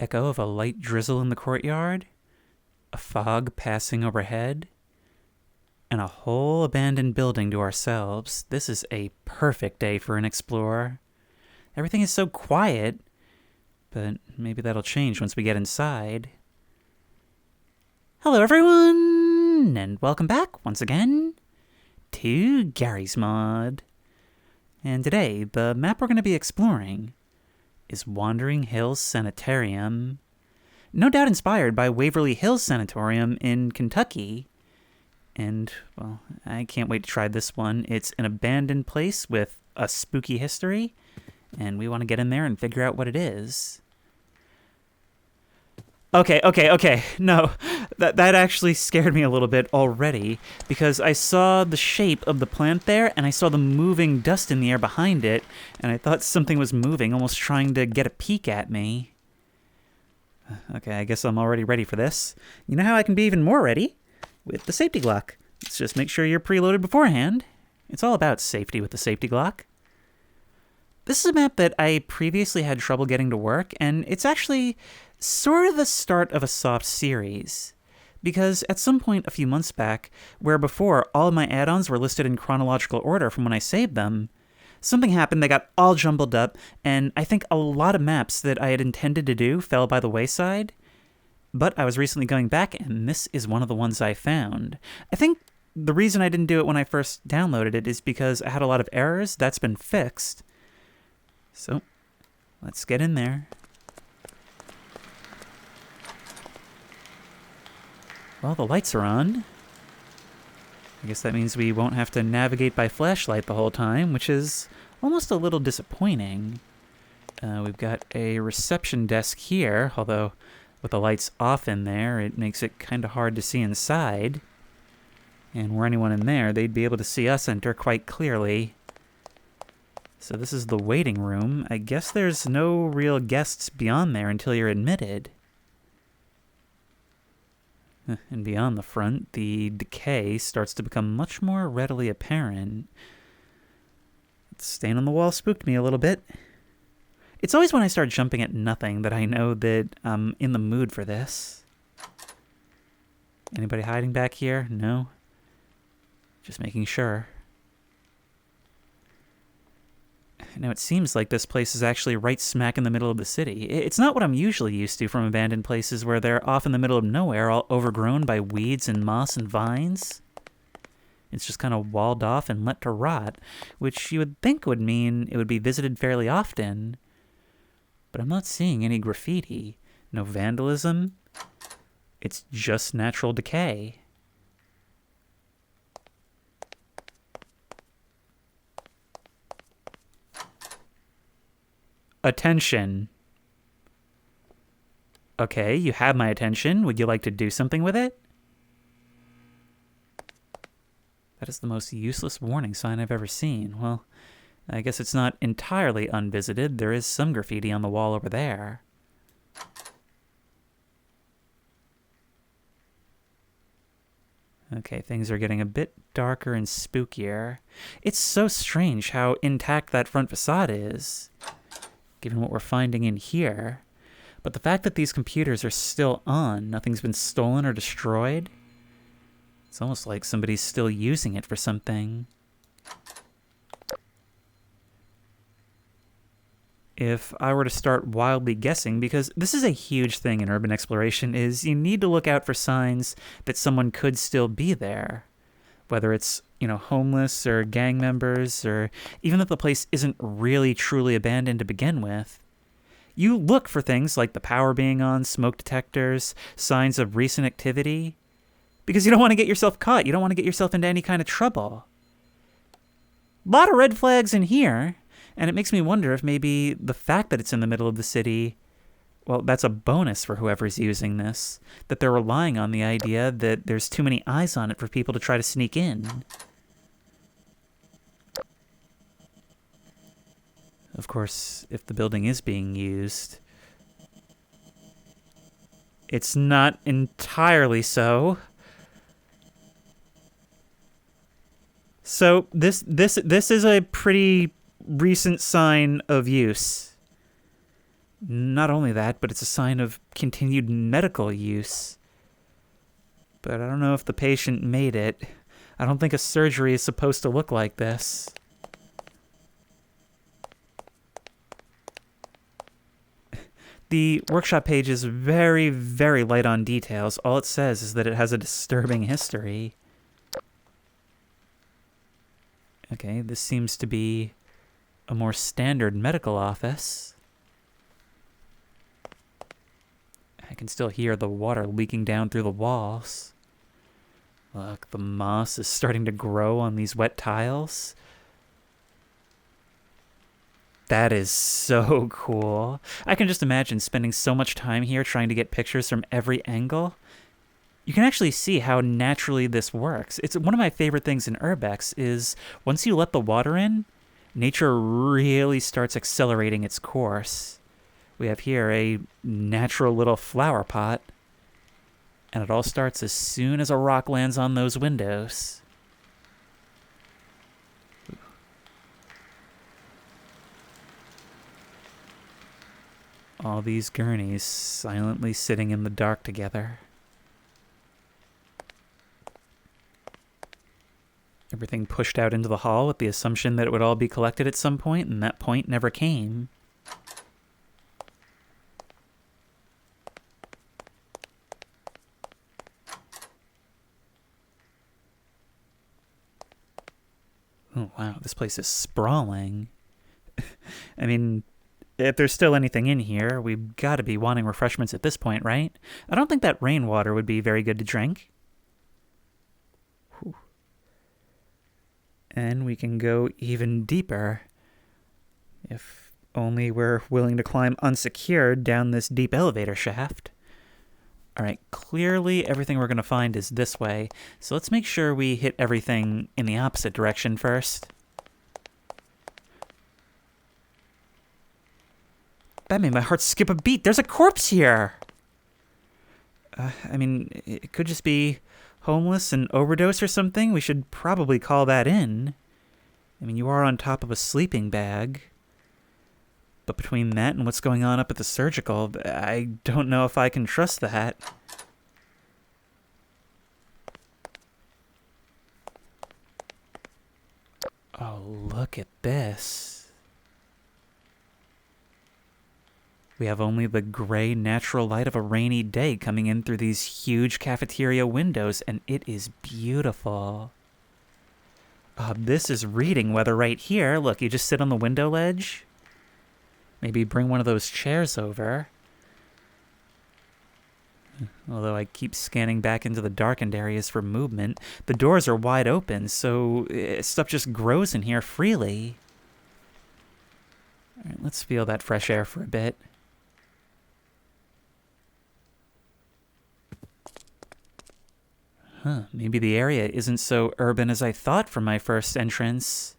echo of a light drizzle in the courtyard, a fog passing overhead, and a whole abandoned building to ourselves. This is a perfect day for an explorer. Everything is so quiet, but maybe that'll change once we get inside. Hello everyone, and welcome back once again to Gary's Mod. And today, the map we're going to be exploring is Wandering Hills Sanitarium. No doubt inspired by Waverly Hills Sanatorium in Kentucky. And, well, I can't wait to try this one. It's an abandoned place with a spooky history, and we want to get in there and figure out what it is. Okay. No, that actually scared me a little bit already, because I saw the shape of the plant there, and I saw the moving dust in the air behind it, and I thought something was moving, almost trying to get a peek at me. Okay, I guess I'm already ready for this. You know how I can be even more ready? With the safety Glock. Let's just make sure you're preloaded beforehand. It's all about safety with the safety Glock. This is a map that I previously had trouble getting to work, and it's actually sort of the start of a soft series. Because at some point a few months back, where before all of my add-ons were listed in chronological order from when I saved them, something happened, they got all jumbled up, and I think a lot of maps that I had intended to do fell by the wayside. But I was recently going back, and this is one of the ones I found. I think the reason I didn't do it when I first downloaded it is because I had a lot of errors. That's been fixed. So, let's get in there. Well, the lights are on. I guess that means we won't have to navigate by flashlight the whole time, which is almost a little disappointing. We've got a reception desk here, although with the lights off in there, it makes it kind of hard to see inside. And were anyone in there, they'd be able to see us enter quite clearly. So this is the waiting room. I guess there's no real guests beyond there until you're admitted. And beyond the front, the decay starts to become much more readily apparent. The stain on the wall spooked me a little bit. It's always when I start jumping at nothing that I know that I'm in the mood for this. Anybody hiding back here? No? Just making sure. Now, it seems like this place is actually right smack in the middle of the city. It's not what I'm usually used to from abandoned places where they're off in the middle of nowhere, all overgrown by weeds and moss and vines. It's just kind of walled off and let to rot, which you would think would mean it would be visited fairly often. But I'm not seeing any graffiti, no vandalism. It's just natural decay. Attention. Okay, you have my attention. Would you like to do something with it? That is the most useless warning sign I've ever seen. Well, I guess it's not entirely unvisited. There is some graffiti on the wall over there. Okay, things are getting a bit darker and spookier. It's so strange how intact that front facade is, given what we're finding in here. But the fact that these computers are still on, nothing's been stolen or destroyed, it's almost like somebody's still using it for something. If I were to start wildly guessing, because this is a huge thing in urban exploration, is you need to look out for signs that someone could still be there. Whether it's, homeless or gang members, or even if the place isn't really truly abandoned to begin with. You look for things like the power being on, smoke detectors, signs of recent activity, because you don't want to get yourself caught. You don't want to get yourself into any kind of trouble. A lot of red flags in here, and it makes me wonder if maybe the fact that it's in the middle of the city, well, that's a bonus for whoever's using this, that they're relying on the idea that there's too many eyes on it for people to try to sneak in. Of course, if the building is being used, it's not entirely so. So this is a pretty recent sign of use. Not only that, but it's a sign of continued medical use. But I don't know if the patient made it. I don't think a surgery is supposed to look like this. The workshop page is very, very light on details. All it says is that it has a disturbing history. Okay, this seems to be a more standard medical office. I can still hear the water leaking down through the walls. Look, the moss is starting to grow on these wet tiles. That is so cool. I can just imagine spending so much time here trying to get pictures from every angle. You can actually see how naturally this works. It's one of my favorite things in Urbex is once you let the water in, nature really starts accelerating its course. We have here a natural little flower pot, and it all starts as soon as a rock lands on those windows. All these gurneys silently sitting in the dark together. Everything pushed out into the hall with the assumption that it would all be collected at some point, and that point never came. Oh, wow, this place is sprawling. I mean, if there's still anything in here, we've got to be wanting refreshments at this point, right? I don't think that rainwater would be very good to drink. Whew. And we can go even deeper. If only we're willing to climb unsecured down this deep elevator shaft. All right, clearly everything we're going to find is this way, so let's make sure we hit everything in the opposite direction first. That made my heart skip a beat. There's a corpse here! I mean, it could just be homeless and overdose or something. We should probably call that in. I mean, you are on top of a sleeping bag. But between that and what's going on up at the surgical, I don't know if I can trust that. Oh, look at this. We have only the gray natural light of a rainy day coming in through these huge cafeteria windows, and it is beautiful. This is reading weather right here. Look, you just sit on the window ledge. Maybe bring one of those chairs over. Although I keep scanning back into the darkened areas for movement. The doors are wide open, so stuff just grows in here freely. All right, let's feel that fresh air for a bit. Maybe the area isn't so urban as I thought from my first entrance.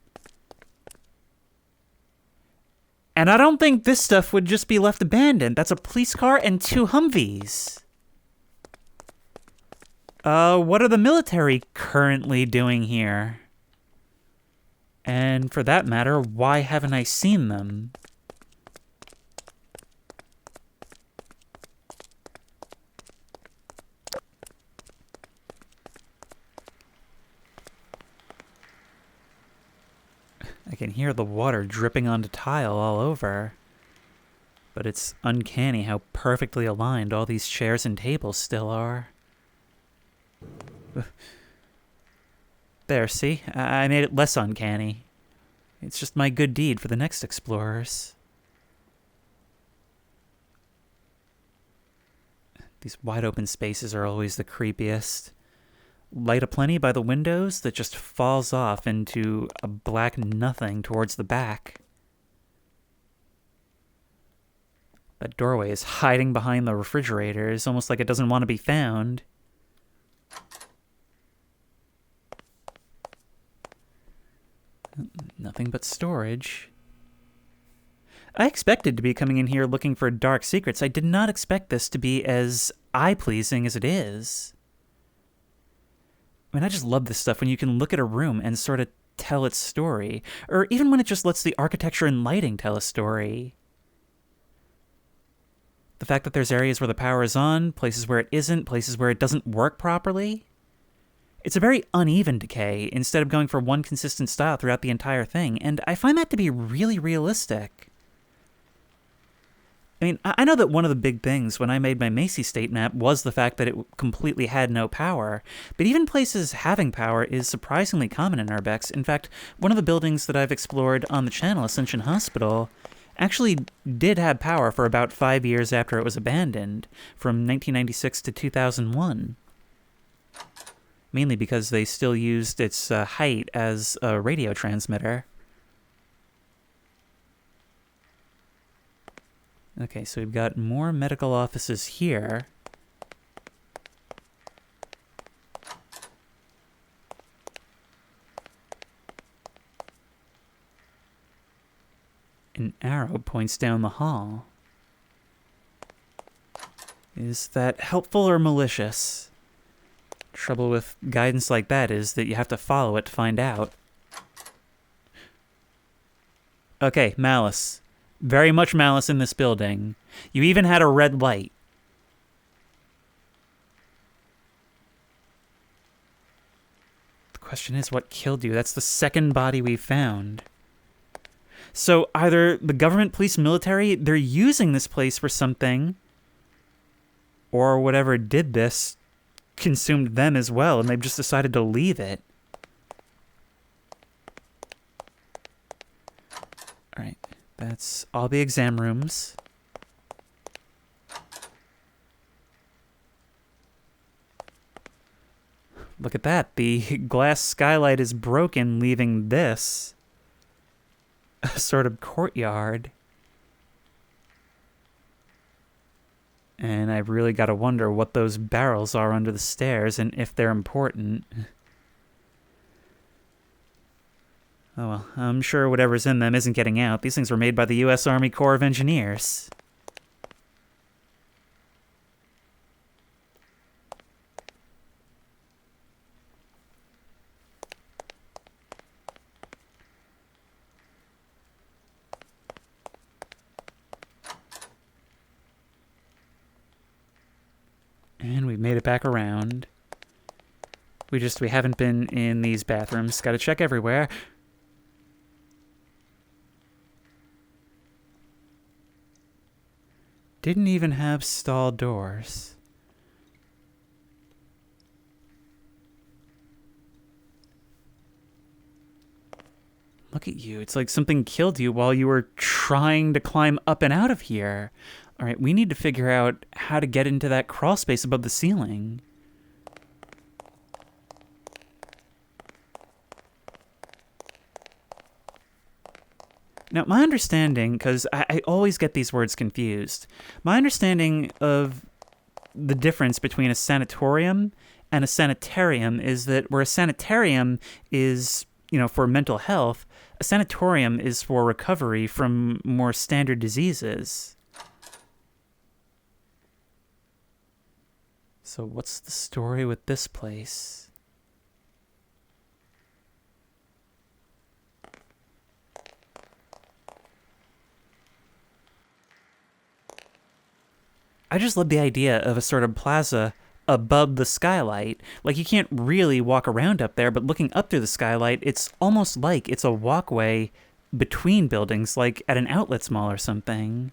And I don't think this stuff would just be left abandoned. That's a police car and 2 Humvees. What are the military currently doing here? And for that matter, why haven't I seen them? I can hear the water dripping onto tile all over. But it's uncanny how perfectly aligned all these chairs and tables still are. There, see? I made it less uncanny. It's just my good deed for the next explorers. These wide open spaces are always the creepiest. Light aplenty by the windows that just falls off into a black nothing towards the back. That doorway is hiding behind the refrigerators, almost like it doesn't want to be found. Nothing but storage. I expected to be coming in here looking for dark secrets. I did not expect this to be as eye-pleasing as it is. I mean, I just love this stuff when you can look at a room and sort of tell its story. Or even when it just lets the architecture and lighting tell a story. The fact that there's areas where the power is on, places where it isn't, places where it doesn't work properly. It's a very uneven decay instead of going for one consistent style throughout the entire thing, and I find that to be really realistic. I mean, I know that one of the big things when I made my Macy state map was the fact that it completely had no power, but even places having power is surprisingly common in Urbex. In fact, one of the buildings that I've explored on the channel, Ascension Hospital, actually did have power for about 5 years after it was abandoned, from 1996 to 2001. Mainly because they still used its height as a radio transmitter. Okay, so we've got more medical offices here. An arrow points down the hall. Is that helpful or malicious? Trouble with guidance like that is that you have to follow it to find out. Okay, malice. Very much malice in this building. You even had a red light. The question is, what killed you? That's the second body we found. So either the government, police, military, they're using this place for something, or whatever did this consumed them as well, and they've just decided to leave it. All right, that's all the exam rooms. Look at that. The glass skylight is broken, leaving this a sort of courtyard. And I've really got to wonder what those barrels are under the stairs and if they're important. Oh well, I'm sure whatever's in them isn't getting out. These things were made by the U.S. Army Corps of Engineers. And we've made it back around. We haven't been in these bathrooms. Gotta check everywhere. Didn't even have stall doors. Look at you. It's like something killed you while you were trying to climb up and out of here. All right, we need to figure out how to get into that crawl space above the ceiling. Now, my understanding, because I always get these words confused, my understanding of the difference between a sanatorium and a sanitarium is that where a sanitarium is, for mental health, a sanatorium is for recovery from more standard diseases. So what's the story with this place? I just love the idea of a sort of plaza above the skylight. Like, you can't really walk around up there, but looking up through the skylight, it's almost like it's a walkway between buildings, like at an outlet mall or something.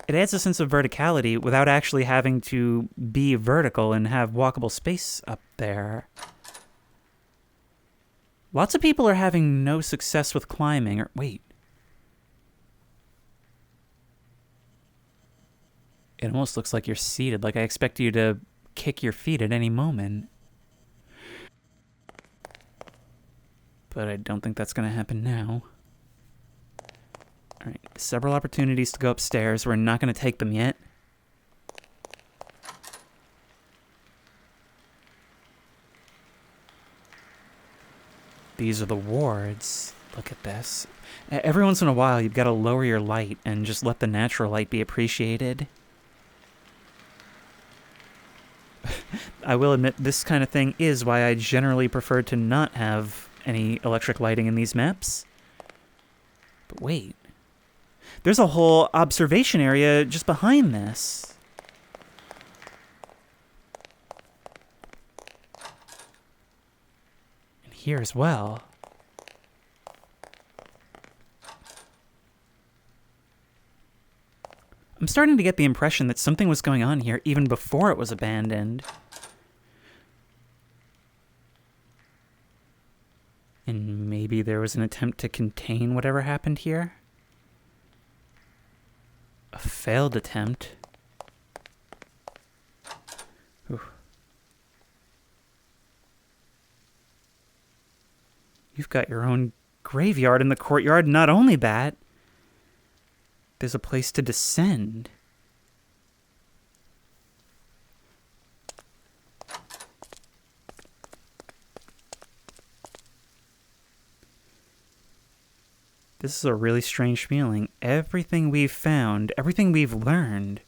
It adds a sense of verticality without actually having to be vertical and have walkable space up there. Lots of people are having no success with climbing, or wait. It almost looks like you're seated, like I expect you to kick your feet at any moment. But I don't think that's going to happen now. All right, several opportunities to go upstairs. We're not going to take them yet. These are the wards. Look at this. Every once in a while, you've got to lower your light and just let the natural light be appreciated. I will admit, this kind of thing is why I generally prefer to not have any electric lighting in these maps. But wait. there's a whole observation area just behind this. And here as well. I'm starting to get the impression that something was going on here even before it was abandoned. And maybe there was an attempt to contain whatever happened here. A failed attempt. Ooh. You've got your own graveyard in the courtyard. Not only that, there's a place to descend. This is a really strange feeling. Everything we've found, everything we've learned,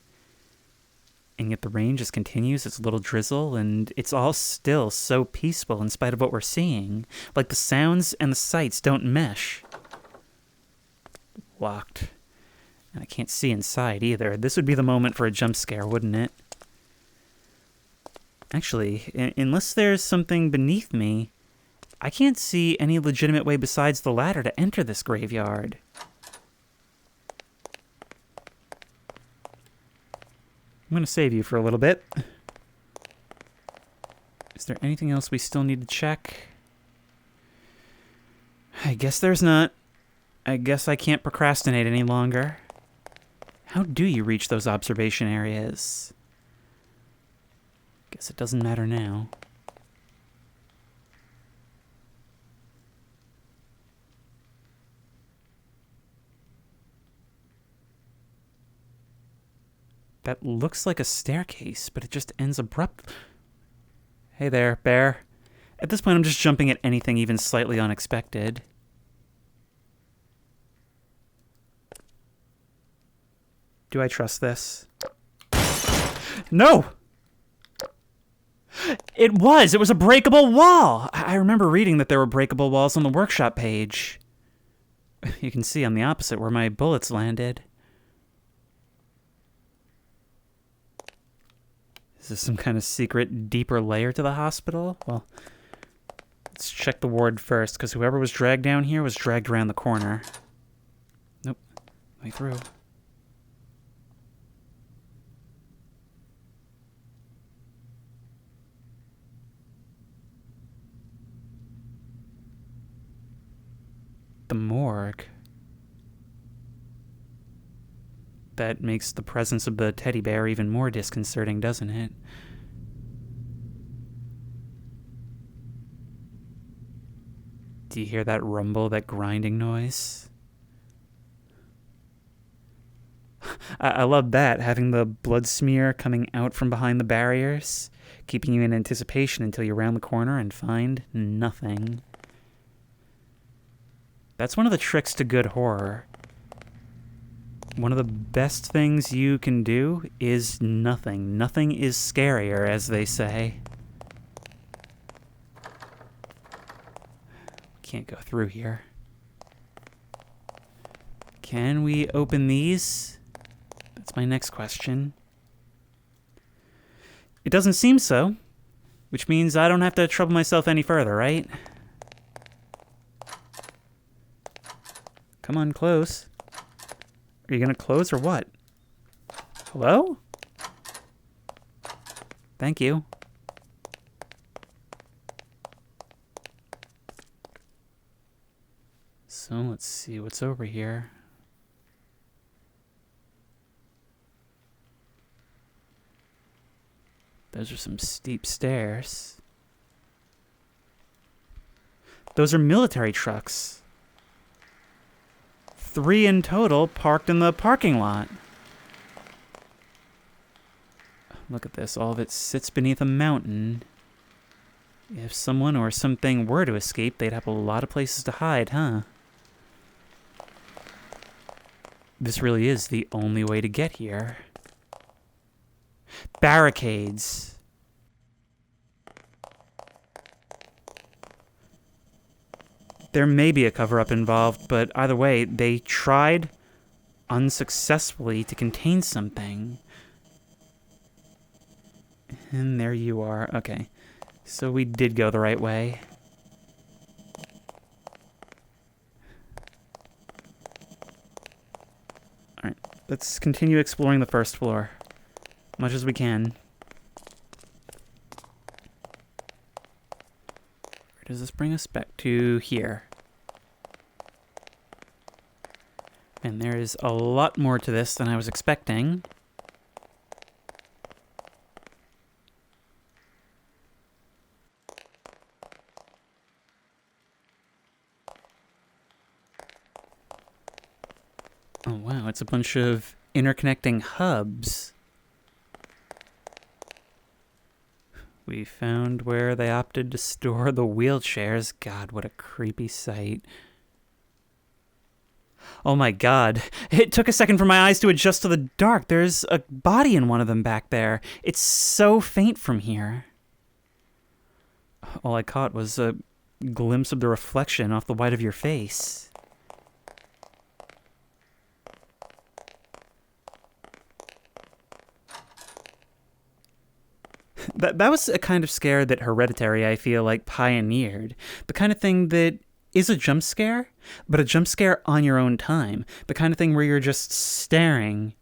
and yet the rain just continues its little drizzle, and it's all still so peaceful in spite of what we're seeing. Like the sounds and the sights don't mesh. Locked. And I can't see inside either. This would be the moment for a jump scare, wouldn't it? Actually, unless there's something beneath me, I can't see any legitimate way besides the ladder to enter this graveyard. I'm going to save you for a little bit. Is there anything else we still need to check? I guess there's not. I guess I can't procrastinate any longer. How do you reach those observation areas? Guess it doesn't matter now. That looks like a staircase, but it just ends abrupt. Hey there, bear. At this point, I'm just jumping at anything even slightly unexpected. Do I trust this? No! It was a breakable wall! I remember reading that there were breakable walls on the workshop page. You can see on the opposite where my bullets landed. Is this some kind of secret, deeper layer to the hospital? Well, let's check the ward first, because whoever was dragged down here was dragged around the corner. Nope. Way through. The morgue. That makes the presence of the teddy bear even more disconcerting, doesn't it? Do you hear that rumble, that grinding noise? I love that, having the blood smear coming out from behind the barriers, keeping you in anticipation until you round the corner and find nothing. That's one of the tricks to good horror. One of the best things you can do is nothing. Nothing is scarier, as they say. Can't go through here. Can we open these? That's my next question. It doesn't seem so, which means I don't have to trouble myself any further, right? Come on, close. Are you gonna close or what? Hello? Thank you. So let's see what's over here. Those are some steep stairs. Those are military trucks. 3 in total parked in the parking lot. Look at this. All of it sits beneath a mountain. If someone or something were to escape, they'd have a lot of places to hide, huh? This really is the only way to get here. Barricades. There may be a cover-up involved, but either way, they tried unsuccessfully to contain something. And there you are. Okay. So we did go the right way. Alright, let's continue exploring the first floor. Much as we can. Where does this bring us? Back to here. And there is a lot more to this than I was expecting. Oh wow, it's a bunch of interconnecting hubs. We found where they opted to store the wheelchairs. God, what a creepy sight. Oh my god. It took a second for my eyes to adjust to the dark. There's a body in one of them back there. It's so faint from here. All I caught was a glimpse of the reflection off the white of your face. That was a kind of scare that Hereditary, I feel like, pioneered. The kind of thing that is a jump scare, but a jump scare on your own time. The kind of thing where you're just staring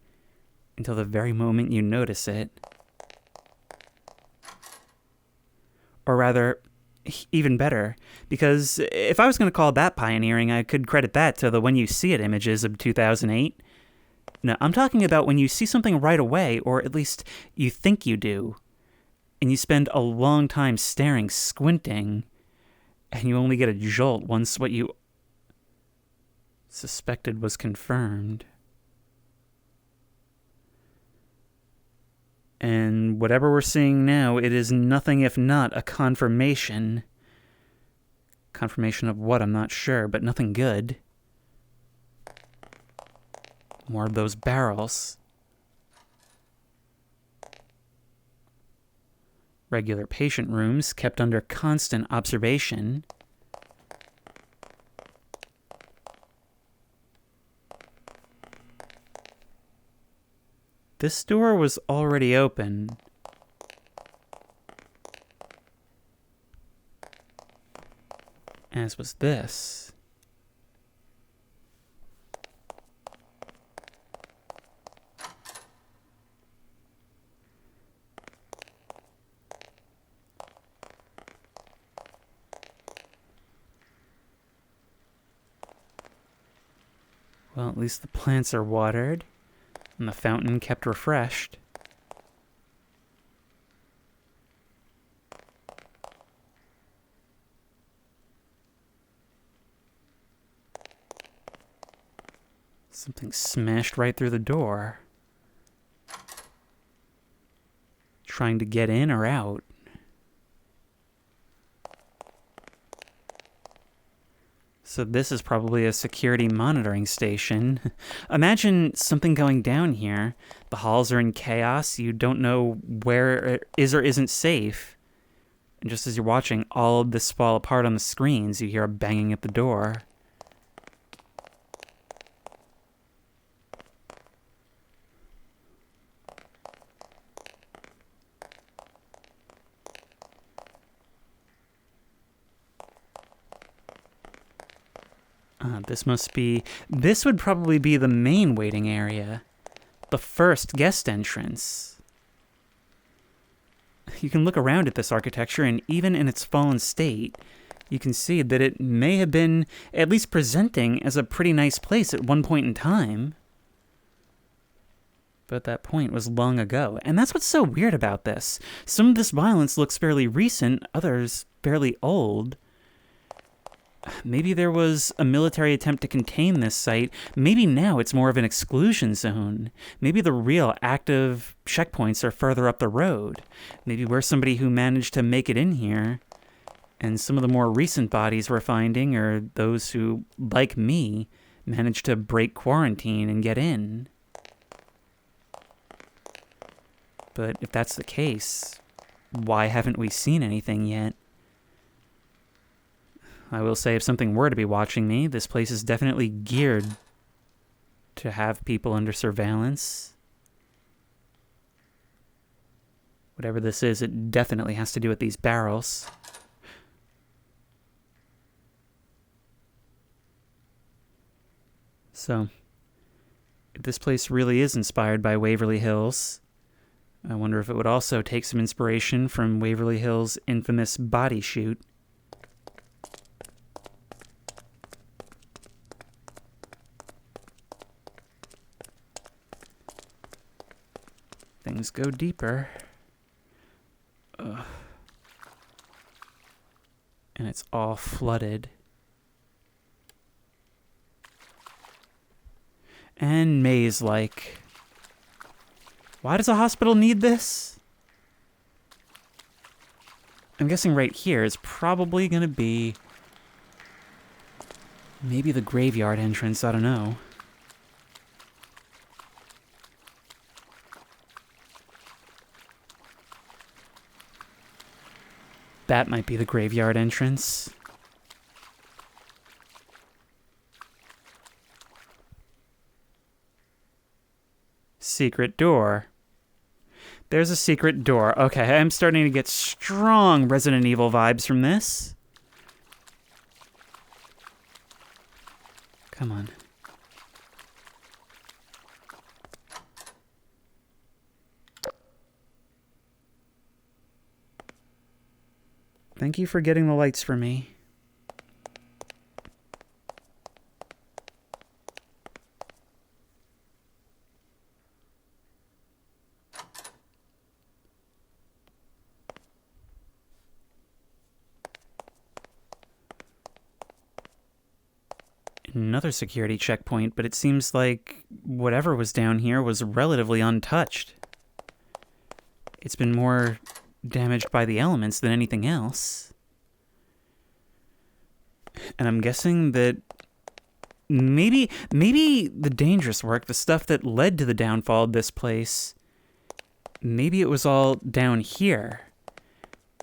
until the very moment you notice it. Or rather, even better, because if I was going to call that pioneering, I could credit that to the When You See It images of 2008. No, I'm talking about when you see something right away, or at least you think you do, and you spend a long time staring, squinting, and you only get a jolt once what you suspected was confirmed. And whatever we're seeing now, it is nothing if not a confirmation. Confirmation of what, I'm not sure, but nothing good. More of those barrels. Regular patient rooms kept under constant observation. This door was already open. As was this. Well, at least the plants are watered, and the fountain kept refreshed. Something smashed right through the door. Trying to get in or out. So this is probably a security monitoring station. Imagine something going down here. The halls are in chaos. You don't know where it is or isn't safe. And just as you're watching all of this fall apart on the screens, you hear a banging at the door. This would probably be the main waiting area. The first guest entrance. You can look around at this architecture, and even in its fallen state, you can see that it may have been at least presenting as a pretty nice place at one point in time. But that point was long ago, and that's what's so weird about this. Some of this violence looks fairly recent, others fairly old. Maybe there was a military attempt to contain this site. Maybe now it's more of an exclusion zone. Maybe the real active checkpoints are further up the road. Maybe we're somebody who managed to make it in here. And some of the more recent bodies we're finding are those who, like me, managed to break quarantine and get in. But if that's the case, why haven't we seen anything yet? I will say, if something were to be watching me, this place is definitely geared to have people under surveillance. Whatever this is, it definitely has to do with these barrels. So, if this place really is inspired by Waverly Hills, I wonder if it would also take some inspiration from Waverly Hills' infamous body shoot. Things go deeper. Ugh. And it's all flooded. And maze-like. Why does a hospital need this? I'm guessing right here is probably going to be maybe the graveyard entrance, I don't know. That might be the graveyard entrance. Secret door. There's a secret door. Okay, I'm starting to get strong Resident Evil vibes from this. Come on. Thank you for getting the lights for me. Another security checkpoint, but it seems like whatever was down here was relatively untouched. It's been more damaged by the elements than anything else. And I'm guessing that maybe the dangerous work, the stuff that led to the downfall of this place, maybe it was all down here.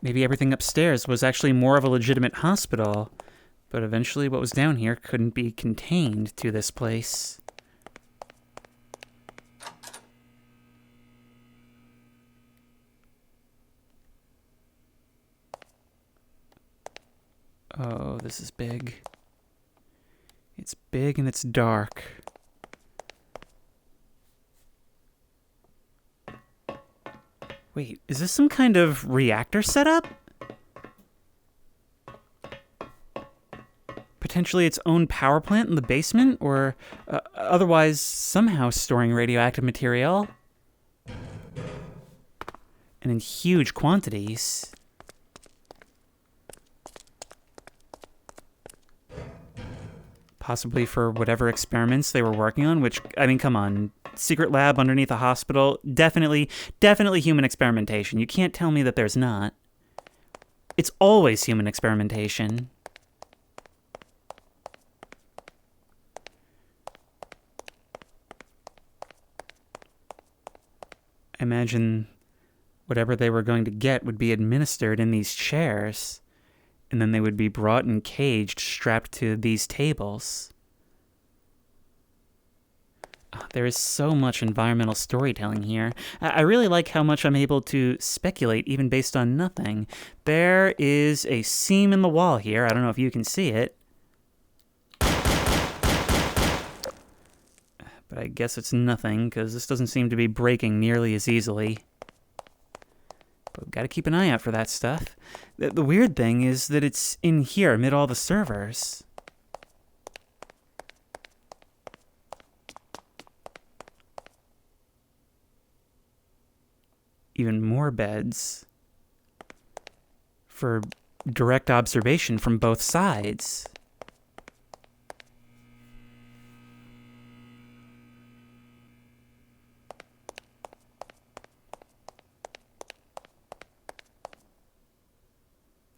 Maybe everything upstairs was actually more of a legitimate hospital. But eventually what was down here couldn't be contained to this place. Oh, this is big. It's big and it's dark. Wait, is this some kind of reactor setup? Potentially its own power plant in the basement, or otherwise somehow storing radioactive material. And in huge quantities. Possibly for whatever experiments they were working on, which, I mean, come on. Secret lab underneath a hospital, definitely human experimentation. You can't tell me that there's not. It's always human experimentation. I imagine whatever they were going to get would be administered in these chairs, and then they would be brought and caged, strapped to these tables. Oh, there is so much environmental storytelling here. I really like how much I'm able to speculate even based on nothing. There is a seam in the wall here. I don't know if you can see it. But I guess it's nothing, because this doesn't seem to be breaking nearly as easily. But we've got to keep an eye out for that stuff. The weird thing is that it's in here amid all the servers. Even more beds. For direct observation from both sides.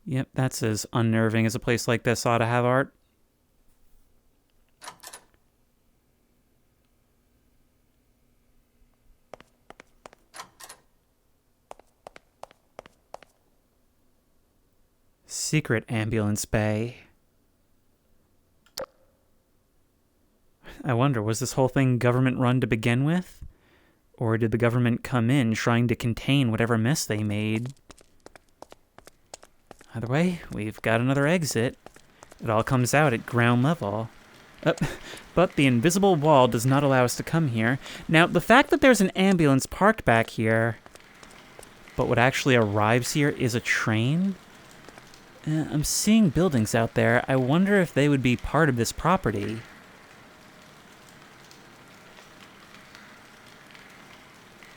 Yep, that's as unnerving as a place like this ought to have art. Secret ambulance bay. I wonder, was this whole thing government run to begin with? Or did the government come in trying to contain whatever mess they made? Either way, we've got another exit. It all comes out at ground level. But the invisible wall does not allow us to come here. Now, the fact that there's an ambulance parked back here, but what actually arrives here is a train? I'm seeing buildings out there. I wonder if they would be part of this property.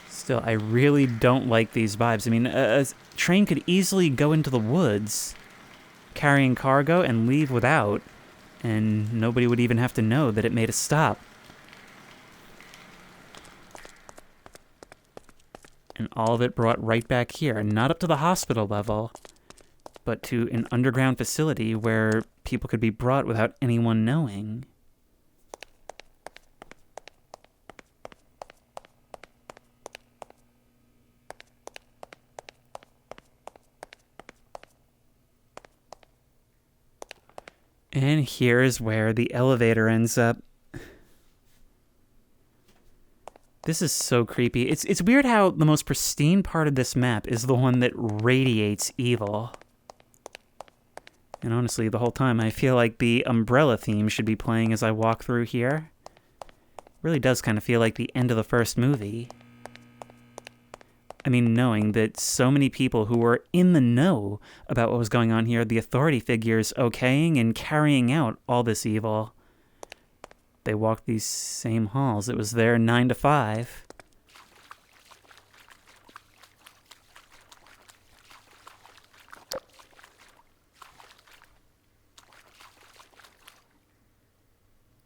Still, I really don't like these vibes. I mean, a train could easily go into the woods, carrying cargo, and leave without, and nobody would even have to know that it made a stop. And all of it brought right back here, not up to the hospital level, but to an underground facility where people could be brought without anyone knowing. And here's where the elevator ends up. This is so creepy. It's weird how the most pristine part of this map is the one that radiates evil. And honestly, the whole time I feel like the umbrella theme should be playing as I walk through here. It really does kind of feel like the end of the first movie. I mean, knowing that so many people who were in the know about what was going on here, the authority figures okaying and carrying out all this evil. They walked these same halls. It was their 9 to 5.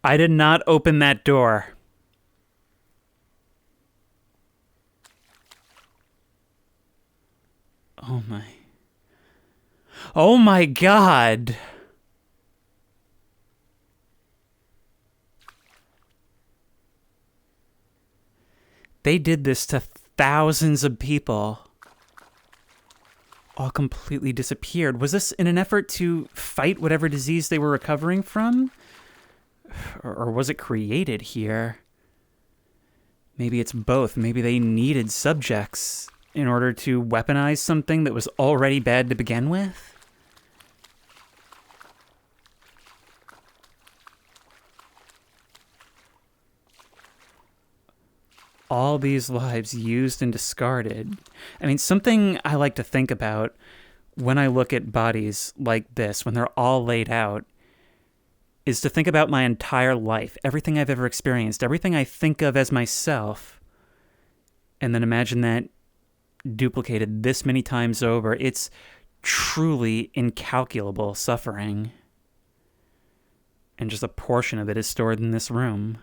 I did not open that door. Oh my. Oh my God. They did this to thousands of people. All completely disappeared. Was this in an effort to fight whatever disease they were recovering from? Or was it created here? Maybe it's both. Maybe they needed subjects in order to weaponize something that was already bad to begin with? All these lives used and discarded. I mean, something I like to think about when I look at bodies like this, when they're all laid out, is to think about my entire life, everything I've ever experienced, everything I think of as myself, and then imagine that duplicated this many times over. It's truly incalculable suffering. And just a portion of it is stored in this room.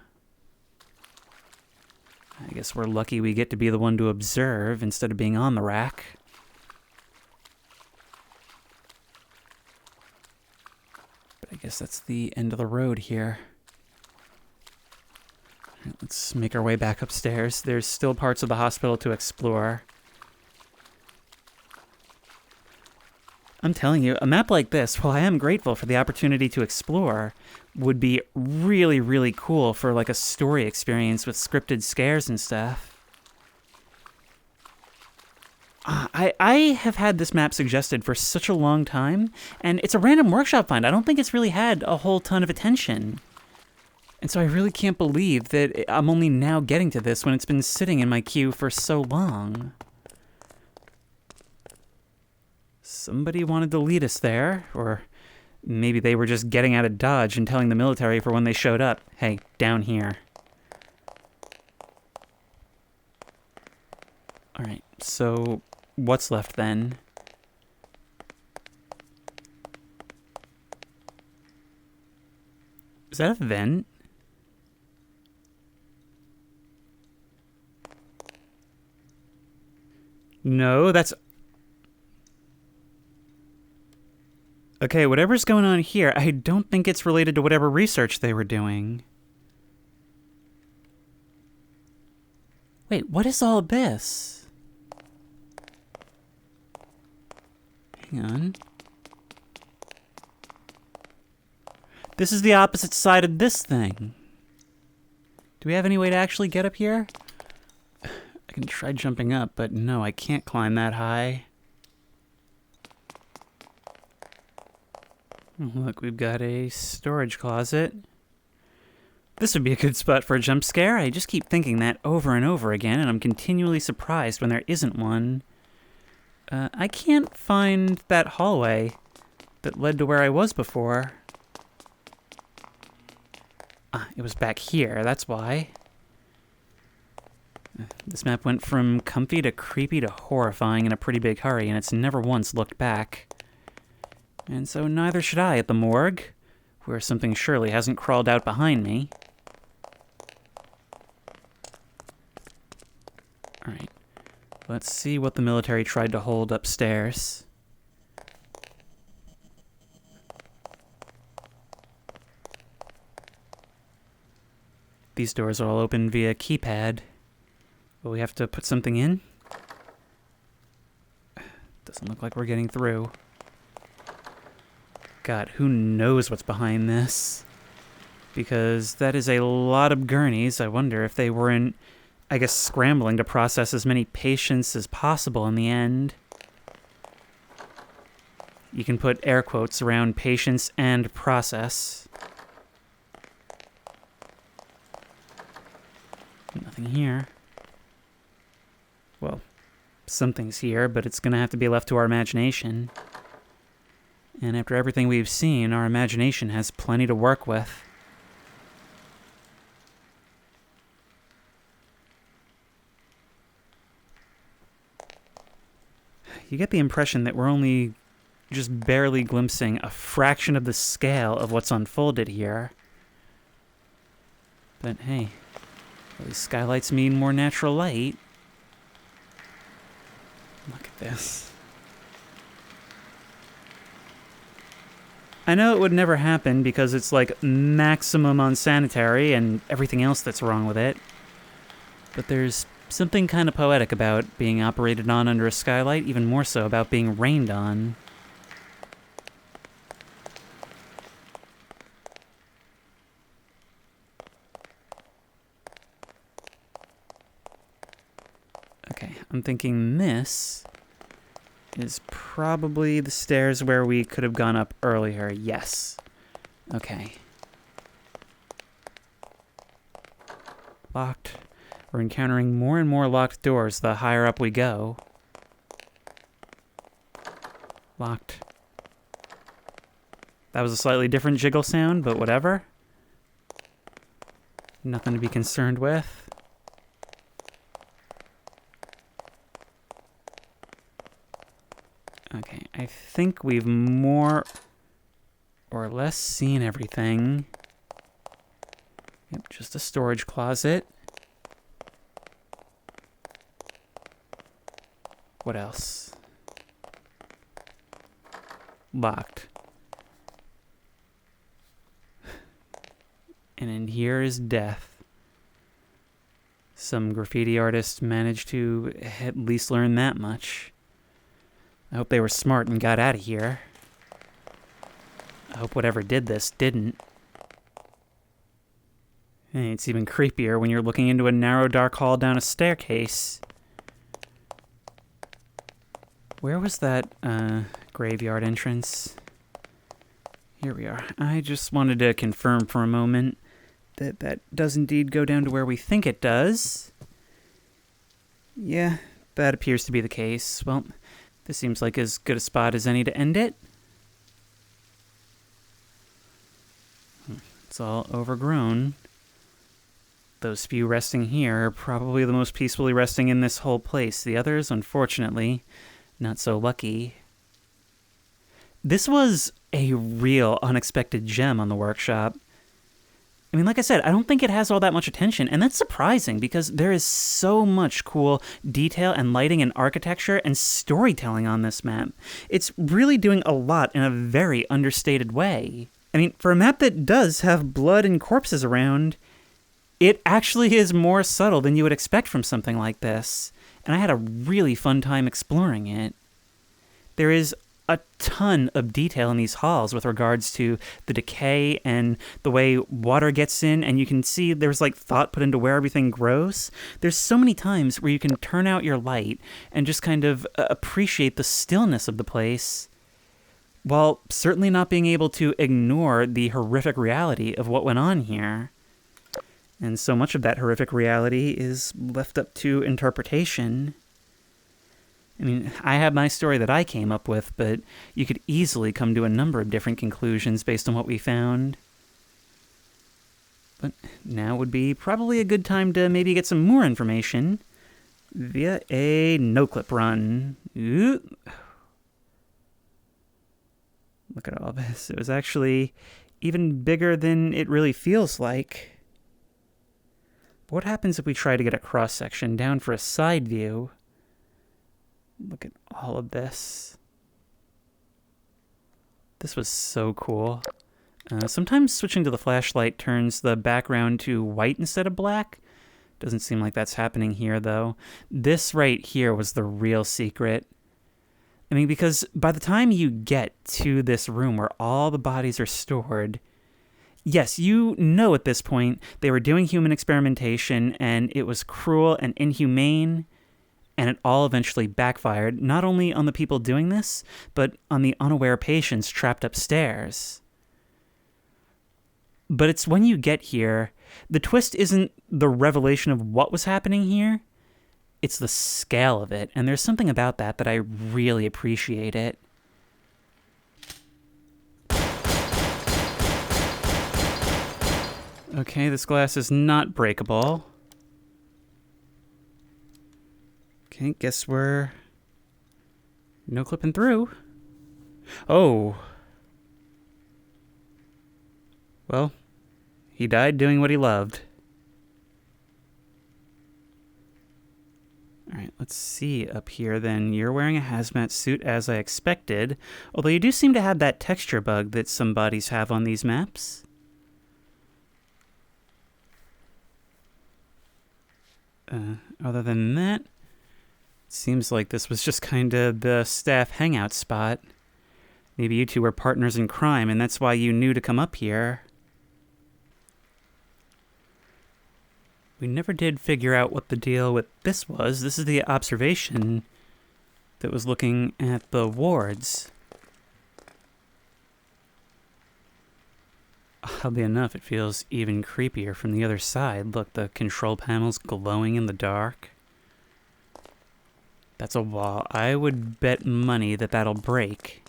I guess we're lucky we get to be the one to observe instead of being on the rack. But I guess that's the end of the road here. All right, let's make our way back upstairs. There's still parts of the hospital to explore. I'm telling you, a map like this, while I am grateful for the opportunity to explore, would be really, really cool for like a story experience with scripted scares and stuff. I have had this map suggested for such a long time, and it's a random workshop find. I don't think it's really had a whole ton of attention. And so I really can't believe that I'm only now getting to this when it's been sitting in my queue for so long. Somebody wanted to lead us there, or maybe they were just getting out of Dodge and telling the military for when they showed up, hey, down here. All right, so what's left then? Is that a vent? No, that's... Okay, whatever's going on here, I don't think it's related to whatever research they were doing. Wait, what is all this? Hang on. This is the opposite side of this thing. Do we have any way to actually get up here? I can try jumping up, but no, I can't climb that high. Look, we've got a storage closet. This would be a good spot for a jump scare. I just keep thinking that over and over again, and I'm continually surprised when there isn't one. I can't find that hallway that led to where I was before. Ah, it was back here, that's why. This map went from comfy to creepy to horrifying in a pretty big hurry, and it's never once looked back. And so neither should I at the morgue, where something surely hasn't crawled out behind me. Alright, let's see what the military tried to hold upstairs. These doors are all open via keypad. Will we have to put something in? Doesn't look like we're getting through. God, who knows what's behind this? Because that is a lot of gurneys. I wonder if they weren't, I guess, scrambling to process as many patients as possible in the end. You can put air quotes around patients and process. Nothing here. Well, something's here, but it's gonna have to be left to our imagination. And after everything we've seen, our imagination has plenty to work with. You get the impression that we're only just barely glimpsing a fraction of the scale of what's unfolded here. But hey, at least skylights mean more natural light. Look at this. I know it would never happen because it's like maximum unsanitary and everything else that's wrong with it. But there's something kind of poetic about being operated on under a skylight, even more so about being rained on. Okay, I'm thinking this is probably the stairs where we could have gone up earlier. Yes. Okay. Locked. We're encountering more and more locked doors the higher up we go. Locked. That was a slightly different jiggle sound, but whatever. Nothing to be concerned with. Okay, I think we've more or less seen everything. Yep, just a storage closet. What else? Locked. And in here is death. Some graffiti artist managed to at least learn that much. I hope they were smart and got out of here. I hope whatever did this didn't. Hey, it's even creepier when you're looking into a narrow, dark hall down a staircase. Where was that graveyard entrance? Here we are. I just wanted to confirm for a moment that that does indeed go down to where we think it does. Yeah, that appears to be the case. Well, this seems like as good a spot as any to end it. It's all overgrown. Those few resting here are probably the most peacefully resting in this whole place. The others, unfortunately, not so lucky. This was a real unexpected gem on the workshop. I mean, like I said, I don't think it has all that much attention, and that's surprising because there is so much cool detail and lighting and architecture and storytelling on this map. It's really doing a lot in a very understated way. I mean, for a map that does have blood and corpses around, it actually is more subtle than you would expect from something like this, and I had a really fun time exploring it. There is a ton of detail in these halls with regards to the decay and the way water gets in, and you can see there's like thought put into where everything grows. There's so many times where you can turn out your light and just kind of appreciate the stillness of the place, while certainly not being able to ignore the horrific reality of what went on here. And so much of that horrific reality is left up to interpretation. I mean, I have my story that I came up with, but you could easily come to a number of different conclusions based on what we found. But now would be probably a good time to maybe get some more information via a Noclip run. Ooh. Look at all this. It was actually even bigger than it really feels like. But what happens if we try to get a cross-section down for a side view? Look at all of this. This was so cool. Sometimes switching to the flashlight turns the background to white instead of black. Doesn't seem like that's happening here, though. This right here was the real secret. I mean, because by the time you get to this room where all the bodies are stored, yes, you know at this point they were doing human experimentation, and it was cruel and inhumane. And it all eventually backfired, not only on the people doing this, but on the unaware patients trapped upstairs. But it's when you get here, the twist isn't the revelation of what was happening here, it's the scale of it, and there's something about that that I really appreciate it. Okay, this glass is not breakable. Okay, guess we're no clipping through. Oh. Well, he died doing what he loved. Alright, let's see up here then. You're wearing a hazmat suit as I expected, although you do seem to have that texture bug that some bodies have on these maps. Other than that, seems like this was just kind of the staff hangout spot. Maybe you two were partners in crime, and that's why you knew to come up here. We never did figure out what the deal with this was. This is the observation that was looking at the wards. Oddly enough, it feels even creepier from the other side. Look, the control panel's glowing in the dark. That's a wall. I would bet money that that'll break.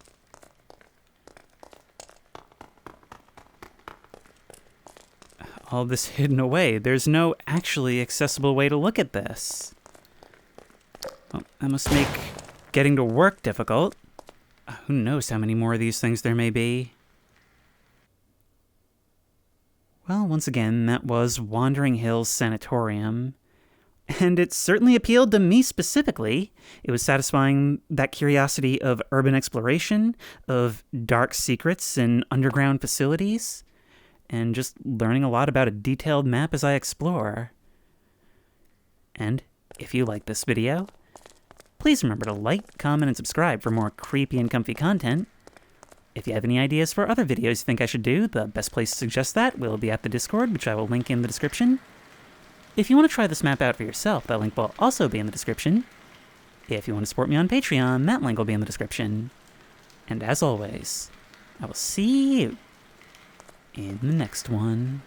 All this hidden away. There's no actually accessible way to look at this. Well, that must make getting to work difficult. Who knows how many more of these things there may be. Well, once again, that was Wandering Hills Sanatorium. And it certainly appealed to me specifically. It was satisfying that curiosity of urban exploration, of dark secrets and underground facilities, and just learning a lot about a detailed map as I explore. And if you like this video, please remember to like, comment, and subscribe for more creepy and comfy content. If you have any ideas for other videos you think I should do, the best place to suggest that will be at the Discord, which I will link in the description. If you want to try this map out for yourself, that link will also be in the description. If you want to support me on Patreon, that link will be in the description. And as always, I will see you in the next one.